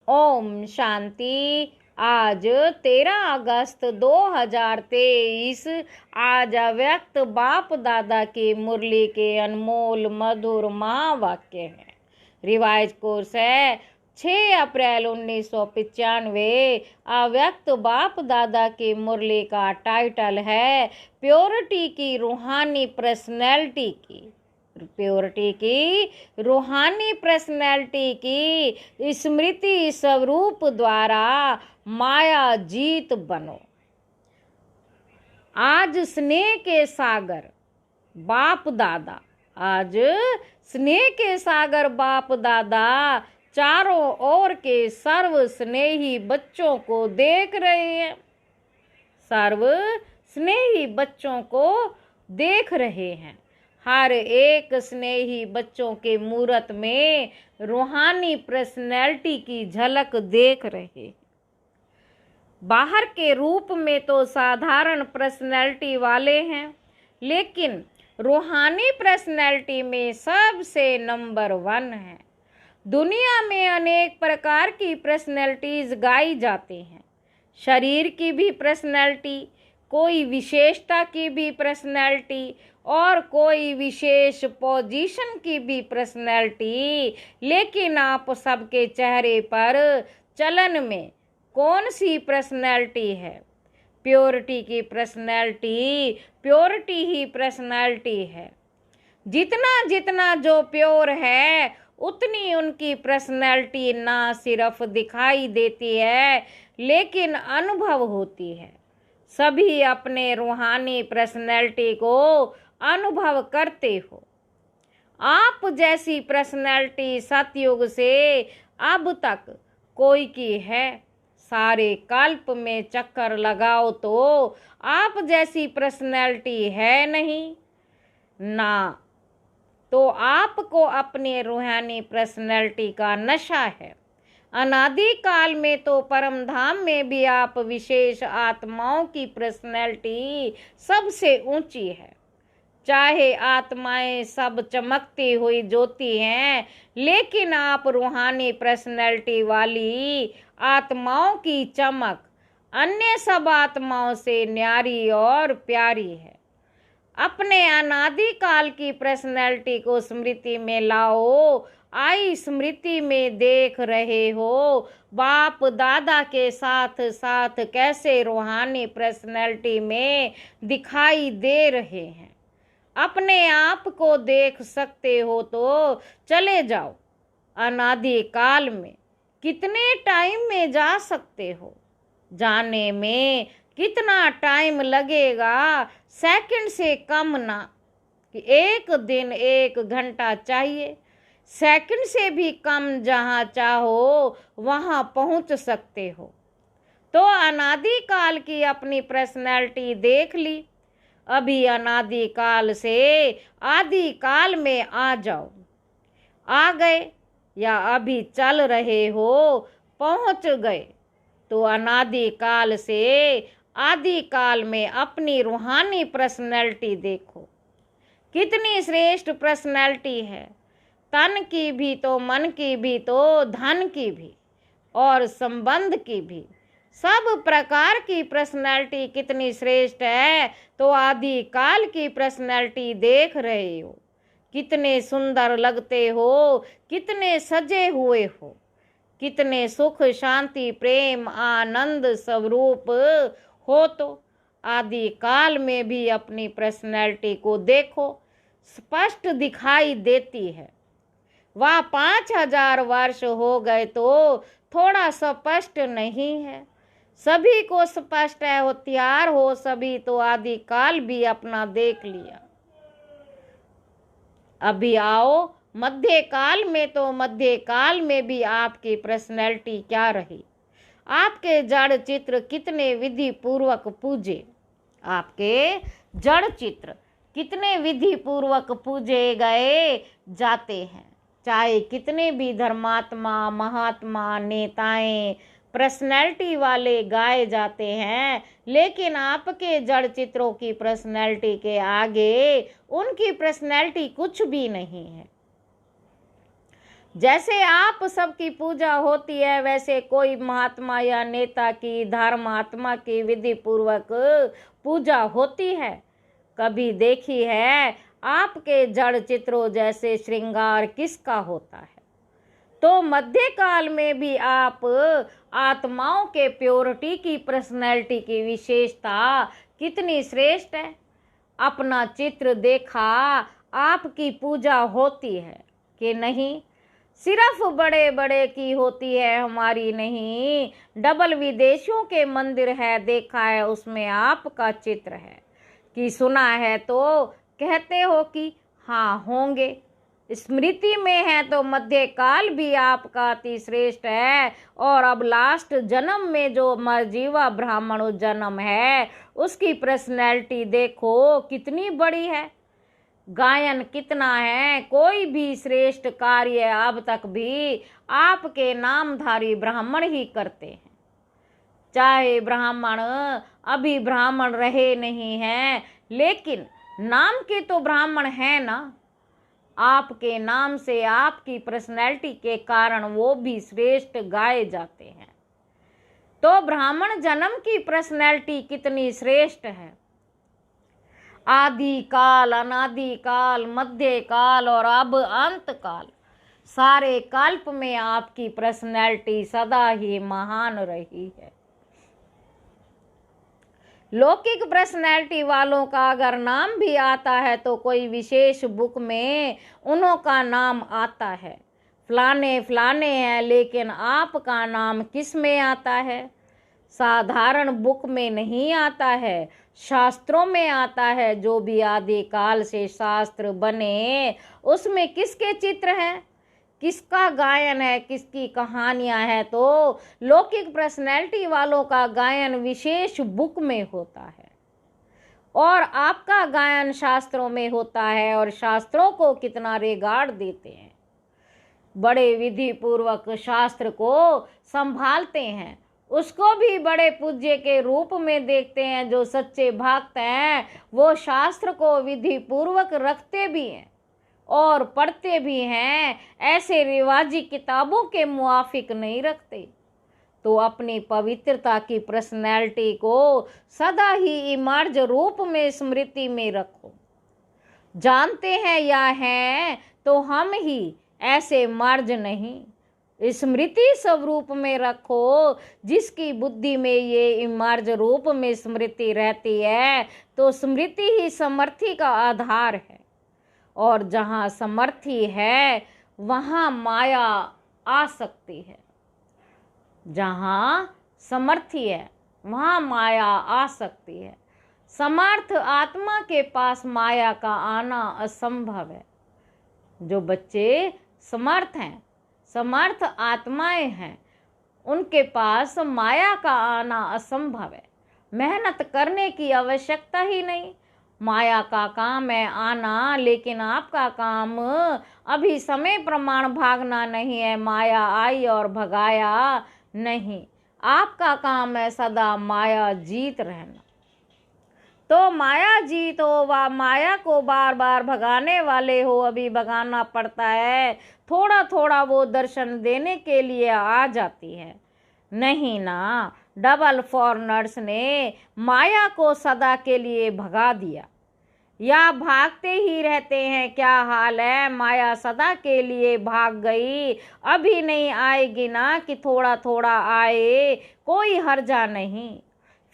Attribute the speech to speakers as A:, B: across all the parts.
A: ओम शांति। आज 13 अगस्त 2023। आज अव्यक्त बाप दादा की मुरली के अनमोल मधुर महावाक्य हैं। रिवाइज कोर्स है 6 अप्रैल 1995। अव्यक्त बाप दादा की मुरली का टाइटल है प्योरिटी की रूहानी पर्सनैलिटी की। प्योरिटी की रूहानी पर्सनैलिटी की स्मृति स्वरूप द्वारा माया जीत बनो। आज स्नेह के सागर बाप दादा, आज स्नेह के सागर बाप दादा चारों ओर के सर्व स्नेही बच्चों को देख रहे हैं। सर्व स्नेही बच्चों को देख रहे हैं। हर एक स्नेही बच्चों के मूरत में रूहानी पर्सनैलिटी की झलक देख रहे हैं। बाहर के रूप में तो साधारण पर्सनैलिटी वाले हैं, लेकिन रूहानी पर्सनैलिटी में सबसे नंबर 1 है। दुनिया में अनेक प्रकार की पर्सनैलिटीज गाई जाती हैं। शरीर की भी पर्सनैलिटी, कोई विशेषता की भी पर्सनैलिटी और कोई विशेष पोजीशन की भी पर्सनैलिटी। लेकिन आप सबके चेहरे पर चलन में कौन सी पर्सनैलिटी है? प्योरिटी की पर्सनैलिटी, प्योरिटी ही पर्सनैलिटी है। जितना जितना जो प्योर है उतनी उनकी पर्सनैलिटी ना सिर्फ दिखाई देती है लेकिन अनुभव होती है। सभी अपने रूहानी पर्सनैलिटी को अनुभव करते हो। आप जैसी पर्सनैलिटी सतयुग से अब तक कोई की है? सारे कल्प में चक्कर लगाओ तो आप जैसी पर्सनैलिटी है नहीं ना। तो आपको अपनी रूहानी पर्सनैलिटी का नशा है। अनादि काल में तो परम धाम में भी आप विशेष आत्माओं की पर्सनैलिटी सबसे ऊंची है। चाहे आत्माएं सब चमकती हुई ज्योति हैं, लेकिन आप रूहानी पर्सनैलिटी वाली आत्माओं की चमक अन्य सब आत्माओं से न्यारी और प्यारी है। अपने अनादि काल की पर्सनैलिटी को स्मृति में लाओ। आई स्मृति में देख रहे हो बाप दादा के साथ साथ कैसे रूहानी पर्सनैलिटी में दिखाई दे रहे हैं। अपने आप को देख सकते हो तो चले जाओ। अनादि काल में कितने टाइम में जा सकते हो? जाने में कितना टाइम लगेगा? सेकंड से कम ना कि 1 दिन 1 घंटा चाहिए। सेकंड से भी कम जहाँ चाहो वहाँ पहुँच सकते हो। तो अनादि काल की अपनी पर्सनैलिटी देख ली। अभी अनादि काल से आदि काल में आ जाओ। आ गए या अभी चल रहे हो, पहुँच गए तो अनादि काल से आदि काल में अपनी रूहानी पर्सनैलिटी देखो। कितनी श्रेष्ठ पर्सनैलिटी है। तन की भी तो, मन की भी तो, धन की भी और संबंध की भी, सब प्रकार की पर्सनैलिटी कितनी श्रेष्ठ है। तो आदि काल की पर्सनैलिटी देख रहे हो। कितने सुंदर लगते हो, कितने सजे हुए हो, कितने सुख शांति प्रेम आनंद स्वरूप हो। तो आदि काल में भी अपनी पर्सनैलिटी को देखो, स्पष्ट दिखाई देती है। वह 5000 वर्ष हो गए तो थोड़ा स्पष्ट नहीं है। सभी को स्पष्ट है, होशियार हो सभी तो आदि काल भी अपना देख लिया। अभी आओ मध्य काल में। तो मध्य काल में भी आपकी पर्सनैलिटी क्या रही? आपके जड़ चित्र कितने विधि पूर्वक पूजे? आपके जड़ चित्र कितने विधि पूर्वक पूजे गए जाते हैं। चाहे कितने भी धर्मात्मा महात्मा नेताएं पर्सनैलिटी वाले गाए जाते हैं, लेकिन आपके जड़ चित्रों की पर्सनैलिटी के आगे उनकी पर्सनैलिटी कुछ भी नहीं है। जैसे आप सबकी पूजा होती है, वैसे कोई महात्मा या नेता की, धर्मात्मा की विधि पूर्वक पूजा होती है। कभी देखी है आपके जड़ चित्रों जैसे श्रृंगार किसका होता है? तो मध्यकाल में भी आप आत्माओं के प्योरिटी की, पर्सनैलिटी की विशेषता कितनी श्रेष्ठ है। अपना चित्र देखा, आपकी पूजा होती है कि नहीं? सिर्फ बड़े बड़े की होती है, हमारी नहीं। डबल विदेशियों के मंदिर है, देखा है, उसमें आपका चित्र है। कि सुना है तो कहते हो कि हाँ होंगे। स्मृति में है तो मध्यकाल भी आपका अति श्रेष्ठ है। और अब लास्ट जन्म में जो मरजीवा ब्राह्मण जन्म है, उसकी पर्सनैलिटी देखो कितनी बड़ी है। गायन कितना है, कोई भी श्रेष्ठ कार्य अब तक भी आपके नामधारी ब्राह्मण ही करते हैं। चाहे ब्राह्मण अभी ब्राह्मण रहे नहीं हैं, लेकिन नाम के तो ब्राह्मण हैं ना। आपके नाम से, आपकी पर्सनैलिटी के कारण वो भी श्रेष्ठ गाए जाते हैं। तो ब्राह्मण जन्म की पर्सनैलिटी कितनी श्रेष्ठ है। आदि काल, अनादि काल, मध्य काल और अब अंत काल, सारे कल्प में आपकी पर्सनैलिटी सदा ही महान रही है। लौकिक पर्सनैलिटी वालों का अगर नाम भी आता है तो कोई विशेष बुक में उन्हों का नाम आता है, फलाने फलाने हैं, लेकिन आपका नाम किस में आता है? साधारण बुक में नहीं आता है, शास्त्रों में आता है। जो भी आदि काल से शास्त्र बने, उसमें किसके चित्र हैं, किसका गायन है, किसकी कहानियां हैं। तो लौकिक पर्सनैलिटी वालों का गायन विशेष बुक में होता है और आपका गायन शास्त्रों में होता है। और शास्त्रों को कितना रिगार्ड देते हैं, बड़े विधि पूर्वक शास्त्र को संभालते हैं, उसको भी बड़े पूज्य के रूप में देखते हैं। जो सच्चे भक्त हैं वो शास्त्र को विधि पूर्वक रखते भी हैं और पढ़ते भी हैं, ऐसे रिवाजी किताबों के मुआफिक नहीं रखते। तो अपनी पवित्रता की पर्सनैलिटी को सदा ही इमर्ज रूप में स्मृति में रखो। जानते हैं या हैं तो हम ही, ऐसे मर्ज नहीं। स्मृति स्वरूप में रखो। जिसकी बुद्धि में ये इमर्ज रूप में स्मृति रहती है, तो स्मृति ही समर्थी का आधार है। और जहाँ समर्थी है वहाँ माया आ सकती है। जहाँ समर्थी है वहाँ माया आ सकती है। समर्थ आत्मा के पास माया का आना असंभव है। जो बच्चे समर्थ हैं, समर्थ आत्माएं हैं, उनके पास माया का आना असंभव है। मेहनत करने की आवश्यकता ही नहीं। माया का काम है आना, लेकिन आपका काम अभी समय प्रमाण भागना नहीं है। माया आई और भगाया नहीं, आपका काम है सदा माया जीत रहना। तो माया जीत हो, वा माया को बार बार भगाने वाले हो, अभी भगाना पड़ता है। थोड़ा थोड़ा वो दर्शन देने के लिए आ जाती है, नहीं ना। डबल फॉरनर्स ने माया को सदा के लिए भगा दिया, या भागते ही रहते हैं। क्या हाल है, माया सदा के लिए भाग गई, अभी नहीं आएगी ना, कि थोड़ा थोड़ा आए, कोई हर्जा नहीं।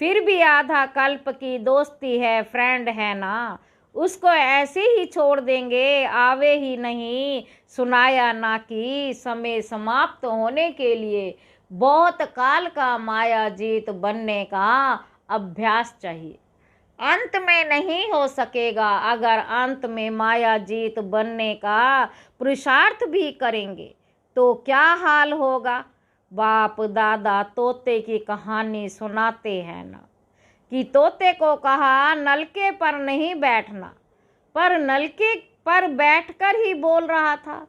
A: फिर भी आधा कल्प की दोस्ती है, फ्रेंड है ना, उसको ऐसे ही छोड़ देंगे, आवे ही नहीं। सुनाया ना कि समय समाप्त होने के लिए बहुत काल का माया जीत बनने का अभ्यास चाहिए। अंत में नहीं हो सकेगा। अगर अंत में माया जीत बनने का पुरुषार्थ भी करेंगे तो क्या हाल होगा। बाप दादा तोते की कहानी सुनाते हैं ना, कि तोते को कहा नलके पर नहीं बैठना, पर नलके पर बैठकर ही बोल रहा था।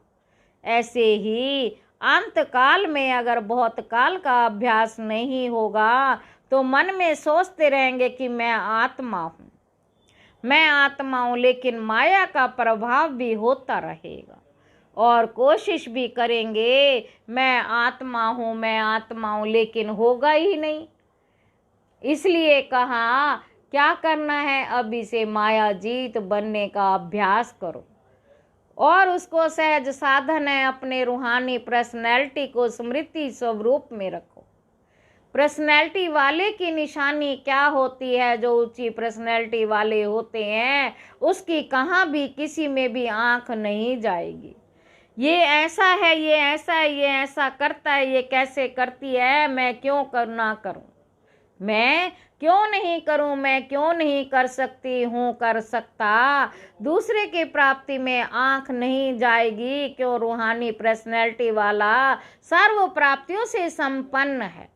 A: ऐसे ही अंत काल में अगर बहुत काल का अभ्यास नहीं होगा तो मन में सोचते रहेंगे कि मैं आत्मा हूँ, मैं आत्मा हूँ, लेकिन माया का प्रभाव भी होता रहेगा। और कोशिश भी करेंगे मैं आत्मा हूँ, लेकिन होगा ही नहीं। इसलिए कहा क्या करना है, अभी से मायाजीत बनने का अभ्यास करो और उसको सहज साधन है अपने रूहानी पर्सनैलिटी को स्मृति स्वरूप में रखो। पर्सनैलिटी वाले की निशानी क्या होती है? जो ऊंची पर्सनैलिटी वाले होते हैं उसकी कहाँ भी किसी में भी आंख नहीं जाएगी। ये ऐसा है, ये ऐसा है, ये ऐसा करता है, ये कैसे करती है, मैं क्यों ना करूं, मैं क्यों नहीं करूं, मैं क्यों नहीं कर सकती हूं, कर सकता। दूसरे की प्राप्ति में आंख नहीं जाएगी। क्यों? रूहानी पर्सनैलिटी वाला सर्व प्राप्तियों से संपन्न है,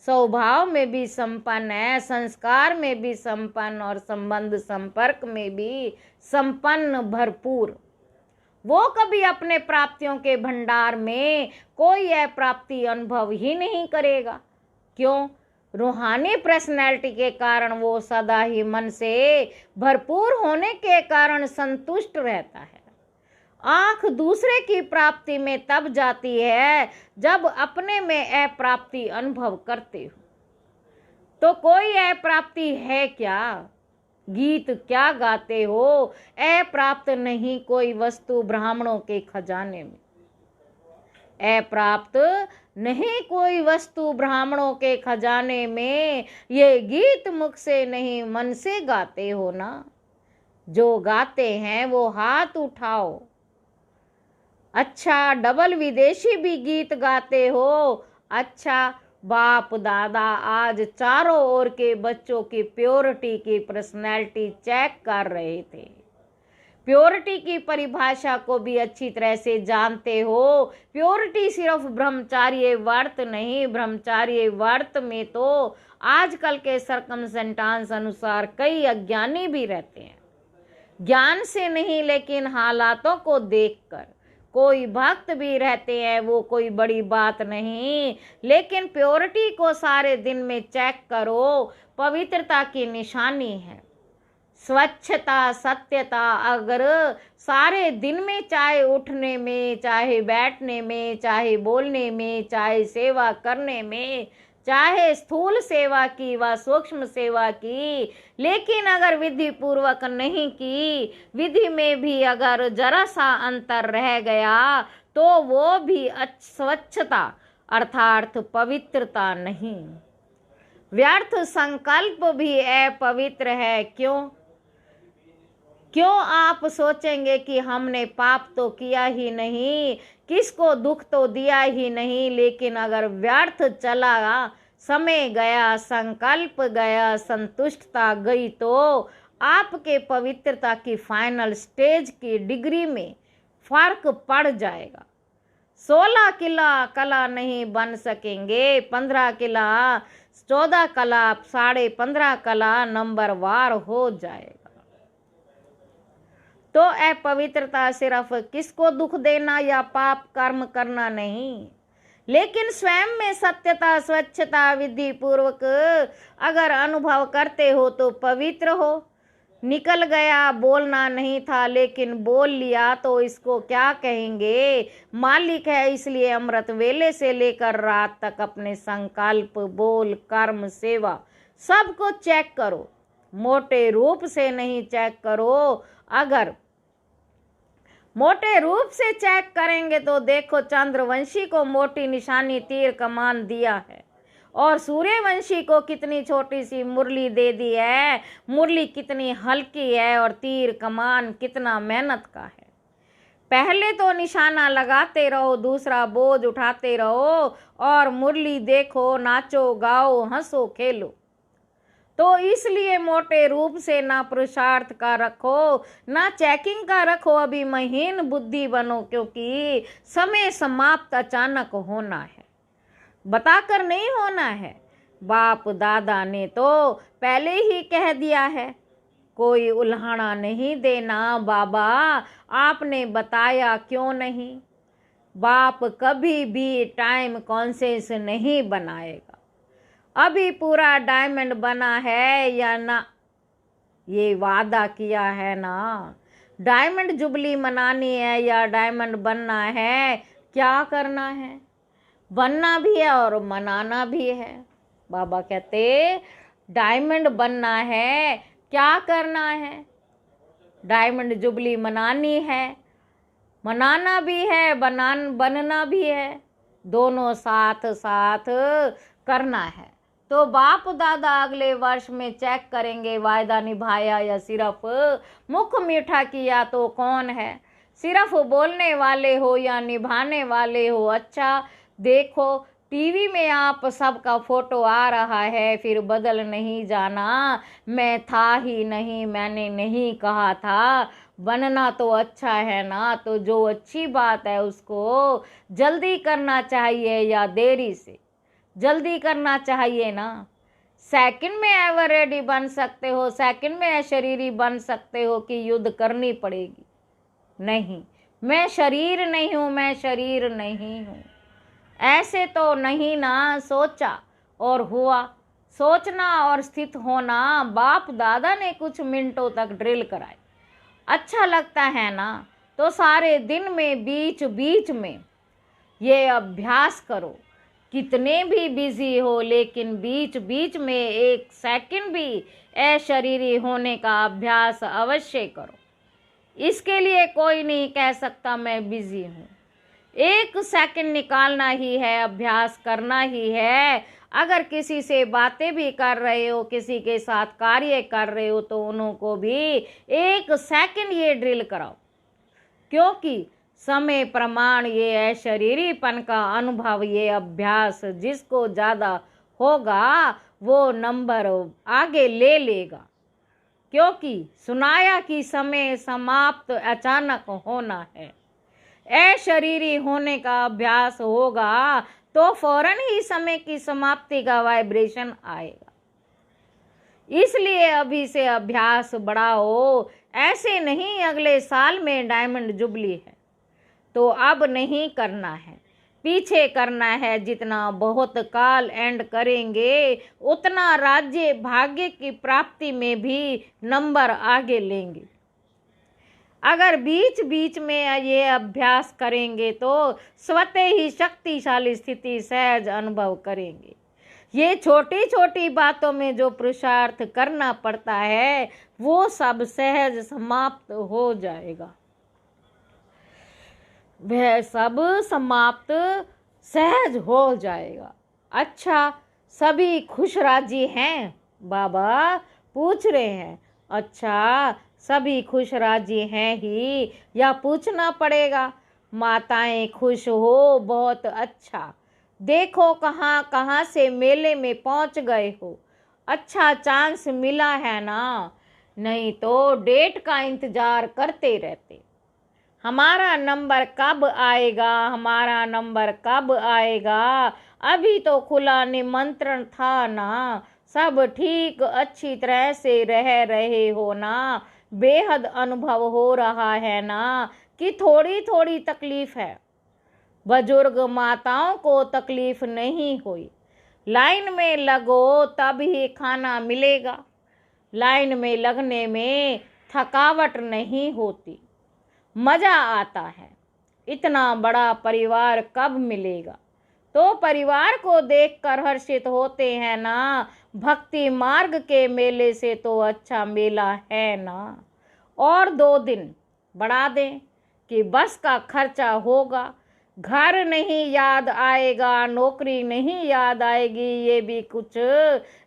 A: स्वभाव में भी संपन्न है, संस्कार में भी संपन्न और संबंध संपर्क में भी संपन्न, भरपूर। वो कभी अपने प्राप्तियों के भंडार में कोई अप्राप्ति अनुभव ही नहीं करेगा। क्यों? रूहानी पर्सनैलिटी के कारण वो सदा ही मन से भरपूर होने के कारण संतुष्ट रहता है। आंख दूसरे की प्राप्ति में तब जाती है जब अपने में अप्राप्ति अनुभव करते हो। तो कोई अप्राप्ति है क्या? गीत क्या गाते हो? अप्राप्त नहीं कोई वस्तु ब्राह्मणों के खजाने में, अप्राप्त नहीं कोई वस्तु ब्राह्मणों के खजाने में। ये गीत मुख से नहीं मन से गाते हो ना। जो गाते हैं वो हाथ उठाओ। अच्छा, डबल विदेशी भी गीत गाते हो। अच्छा, बाप दादा आज चारों ओर के बच्चों की प्योरिटी की पर्सनैलिटी चेक कर रहे थे। प्योरिटी की परिभाषा को भी अच्छी तरह से जानते हो। प्योरिटी सिर्फ ब्रह्मचार्य व्रत नहीं, ब्रह्मचार्य व्रत में तो आजकल के सर्कमस्टेंस अनुसार कई अज्ञानी भी रहते हैं। ज्ञान से नहीं लेकिन हालातों को देखकर। कोई भक्त भी रहते हैं, वो कोई बड़ी बात नहीं, लेकिन प्योरिटी को सारे दिन में चेक करो। पवित्रता की निशानी है स्वच्छता, सत्यता। अगर सारे दिन में, चाहे उठने में, चाहे बैठने में, चाहे बोलने में, चाहे सेवा करने में, चाहे स्थूल सेवा की व सूक्ष्म सेवा की, लेकिन अगर विधि पूर्वक नहीं की, विधि में भी अगर जरा सा अंतर रह गया तो वो भी स्वच्छता अर्थात पवित्रता नहीं। व्यर्थ संकल्प भी अपवित्र है। क्यों? आप सोचेंगे कि हमने पाप तो किया ही नहीं, किसको दुख तो दिया ही नहीं, लेकिन अगर व्यर्थ चला, समय गया, संकल्प गया, संतुष्टता गई, तो आपके पवित्रता की फाइनल स्टेज की डिग्री में फर्क पड़ जाएगा। 16 किला कला नहीं बन सकेंगे, 15 किला, 14 कला, 15.5 कला नंबर वार हो जाएगा। तो अपवित्रता सिर्फ किसको दुख देना या पाप कर्म करना नहीं, लेकिन स्वयं में सत्यता, स्वच्छता विधि पूर्वक अगर अनुभव करते हो तो पवित्र हो। निकल गया, बोलना नहीं था लेकिन बोल लिया, तो इसको क्या कहेंगे? मालिक है। इसलिए अमृत वेले से लेकर रात तक अपने संकल्प, बोल, कर्म, सेवा सबको चेक करो। मोटे रूप से नहीं चेक करो। अगर मोटे रूप से चेक करेंगे तो देखो, चंद्रवंशी को मोटी निशानी तीर कमान दिया है और सूर्यवंशी को कितनी छोटी सी मुरली दे दी है। मुरली कितनी हल्की है और तीर कमान कितना मेहनत का है। पहले तो निशाना लगाते रहो, दूसरा बोझ उठाते रहो और मुरली देखो, नाचो, गाओ, हंसो, खेलो। तो इसलिए मोटे रूप से ना पुरुषार्थ का रखो, ना चेकिंग का रखो। अभी महीन बुद्धि बनो, क्योंकि समय समाप्त अचानक होना है, बताकर नहीं होना है। बाप दादा ने तो पहले ही कह दिया है, कोई उल्हाड़ा नहीं देना। बाबा आपने बताया क्यों नहीं? बाप कभी भी टाइम कॉन्शियस नहीं बनाएगा। अभी पूरा डायमंड बना है या ना, ये वादा किया है ना। डायमंड जुबली मनानी है या डायमंड बनना है, क्या करना है? बनना भी है और मनाना भी है। बाबा कहते डायमंड बनना है, क्या करना है? डायमंड जुबली मनानी है, मनाना भी है, बनना भी है, दोनों साथ साथ करना है। तो बाप दादा अगले वर्ष में चेक करेंगे वायदा निभाया या सिर्फ मुख मीठा किया तो कौन है। सिर्फ बोलने वाले हो या निभाने वाले हो। अच्छा देखो टीवी में आप सबका फोटो आ रहा है, फिर बदल नहीं जाना। मैं था ही नहीं, मैंने नहीं कहा था। बनना तो अच्छा है ना, तो जो अच्छी बात है उसको जल्दी करना चाहिए या देरी से? जल्दी करना चाहिए ना। सेकंड में एवर रेडी बन सकते हो, सेकंड में अशरीरी बन सकते हो कि युद्ध करनी पड़ेगी? नहीं, मैं शरीर नहीं हूं, मैं शरीर नहीं हूं। ऐसे तो नहीं ना सोचा और हुआ। सोचना और स्थित होना बाप दादा ने कुछ मिनटों तक ड्रिल कराए। अच्छा लगता है ना? तो सारे दिन में बीच बीच में ये अभ्यास करो। कितने भी बिजी हो लेकिन बीच बीच में 1 सेकंड भी अशरीरी होने का अभ्यास अवश्य करो। इसके लिए कोई नहीं कह सकता मैं बिजी हूँ। 1 सेकंड निकालना ही है, अभ्यास करना ही है। अगर किसी से बातें भी कर रहे हो, किसी के साथ कार्य कर रहे हो, तो उनको भी 1 सेकंड ये ड्रिल कराओ। क्योंकि समय प्रमाण ये अशरीरीपन का अनुभव, ये अभ्यास जिसको ज़्यादा होगा वो नंबर आगे ले लेगा। क्योंकि सुनाया कि समय समाप्त अचानक होना है। अशरीरी होने का अभ्यास होगा तो फौरन ही समय की समाप्ति का वाइब्रेशन आएगा। इसलिए अभी से अभ्यास बढ़ाओ। ऐसे नहीं अगले साल में डायमंड जुबली है तो अब नहीं करना है, पीछे करना है। जितना बहुत काल एंड करेंगे उतना राज्य भाग्य की प्राप्ति में भी नंबर आगे लेंगे। अगर बीच बीच में ये अभ्यास करेंगे तो स्वतः ही शक्तिशाली स्थिति सहज अनुभव करेंगे। ये छोटी छोटी बातों में जो पुरुषार्थ करना पड़ता है वो सब सहज समाप्त हो जाएगा। वह सब समाप्त सहज हो जाएगा। अच्छा सभी खुश राजी हैं? बाबा पूछ रहे हैं। अच्छा सभी खुश राजी हैं ही या पूछना पड़ेगा? माताएं खुश हो, बहुत अच्छा। देखो कहाँ कहाँ से मेले में पहुंच गए हो। अच्छा चांस मिला है ना, नहीं तो डेट का इंतजार करते रहते। हमारा नंबर कब आएगा, हमारा नंबर कब आएगा? अभी तो खुला निमंत्रण था ना। सब ठीक अच्छी तरह से रह रहे हो ना? बेहद अनुभव हो रहा है ना कि थोड़ी थोड़ी तकलीफ है? बुजुर्ग माताओं को तकलीफ नहीं हुई। लाइन में लगो तब ही खाना मिलेगा। लाइन में लगने में थकावट नहीं होती, मजा आता है। इतना बड़ा परिवार कब मिलेगा? तो परिवार को देखकर हर्षित होते हैं ना। भक्ति मार्ग के मेले से तो अच्छा मेला है ना। और 2 दिन बढ़ा दें कि बस का खर्चा होगा। घर नहीं याद आएगा, नौकरी नहीं याद आएगी, ये भी कुछ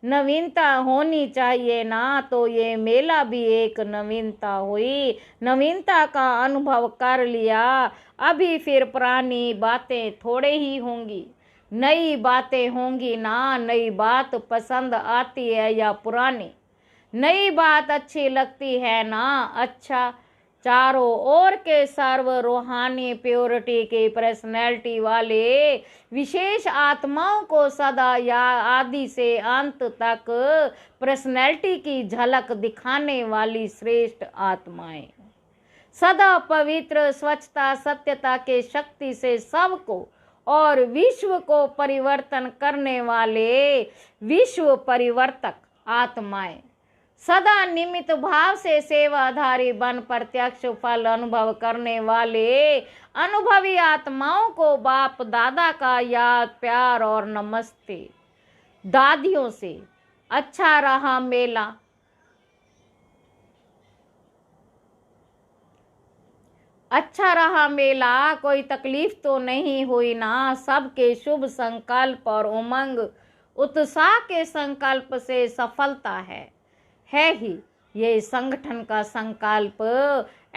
A: नवीनता होनी चाहिए ना। तो ये मेला भी एक नवीनता हुई। नवीनता का अनुभव कर लिया, अभी फिर पुरानी बातें थोड़े ही होंगी, नई बातें होंगी ना। नई बात पसंद आती है या पुरानी? नई बात अच्छी लगती है ना। अच्छा चारों ओर के सर्व रूहानी प्योरिटी के पर्सनैलिटी वाले विशेष आत्माओं को सदा या आदि से अंत तक पर्सनैलिटी की झलक दिखाने वाली श्रेष्ठ आत्माएं, सदा पवित्र स्वच्छता सत्यता के शक्ति से सबको और विश्व को परिवर्तन करने वाले विश्व परिवर्तक आत्माएं, सदा निमित्त भाव से सेवाधारी बन प्रत्यक्ष फल अनुभव करने वाले अनुभवी आत्माओं को बाप दादा का याद प्यार और नमस्ते। दादियों से अच्छा रहा मेला। अच्छा रहा मेला, कोई तकलीफ तो नहीं हुई ना। सबके शुभ संकल्प और उमंग उत्साह के संकल्प से सफलता है ही। ये संगठन का संकल्प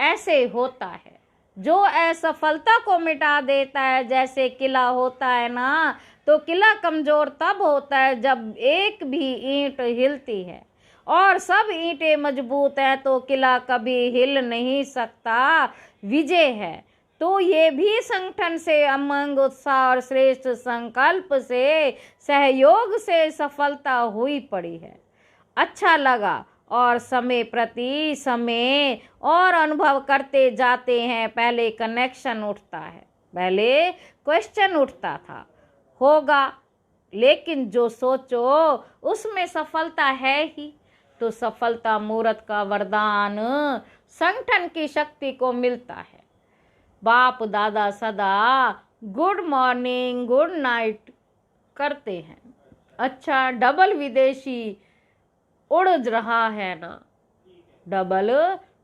A: ऐसे होता है जो असफलता को मिटा देता है। जैसे किला होता है ना, तो किला कमजोर तब होता है जब एक भी ईंट हिलती है, और सब ईंटें मजबूत हैं तो किला कभी हिल नहीं सकता। विजय है तो ये भी संगठन से उमंग उत्साह और श्रेष्ठ संकल्प से सहयोग से सफलता हुई पड़ी है। अच्छा लगा और समय प्रति समय और अनुभव करते जाते हैं। पहले कनेक्शन उठता है, पहले क्वेश्चन उठता था होगा, लेकिन जो सोचो उसमें सफलता है ही। तो सफलता मूर्त का वरदान संगठन की शक्ति को मिलता है। बाप दादा सदा गुड मॉर्निंग गुड नाइट करते हैं। अच्छा, डबल विदेशी उड़ रहा है ना, डबल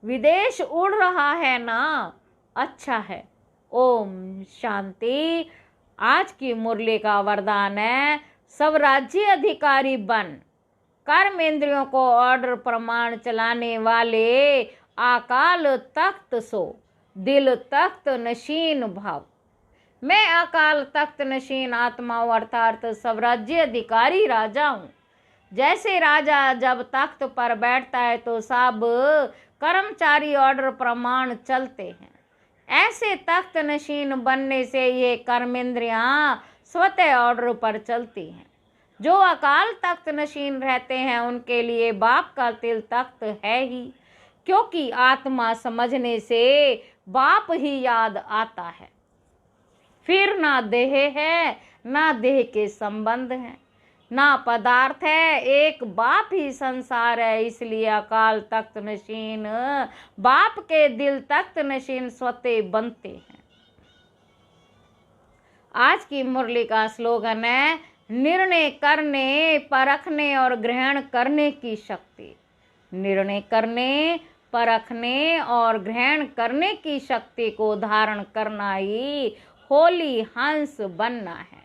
A: विदेश उड़ रहा है ना, अच्छा है। ओम शांति। आज की मुरली का वरदान है, सब राज्य अधिकारी बन कर्मेंद्रियों को ऑर्डर प्रमाण चलाने वाले अकाल तख्त सो दिल तख्त नशीन भाव। मैं अकाल तख्त नशीन आत्माओं अर्थात सब राज्य अधिकारी राजा हूँ। जैसे राजा जब तख्त पर बैठता है तो सब कर्मचारी ऑर्डर प्रमाण चलते हैं। ऐसे तख्त नशीन बनने से ये कर्मेंद्रियां स्वतः ऑर्डर पर चलती हैं। जो अकाल तख्त नशीन रहते हैं उनके लिए बाप का तिल तख्त है ही, क्योंकि आत्मा समझने से बाप ही याद आता है। फिर ना देह है ना देह के संबंध हैं, ना पदार्थ है, एक बाप ही संसार है। इसलिए अकाल तख्त नशीन बाप के दिल तख्त नशीन स्वतः बनते हैं। आज की मुरली का स्लोगन है, निर्णय करने परखने और ग्रहण करने की शक्ति। निर्णय करने परखने और ग्रहण करने की शक्ति को धारण करना ही होली हंस बनना है।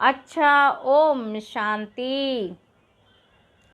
A: अच्छा, ओम शांति।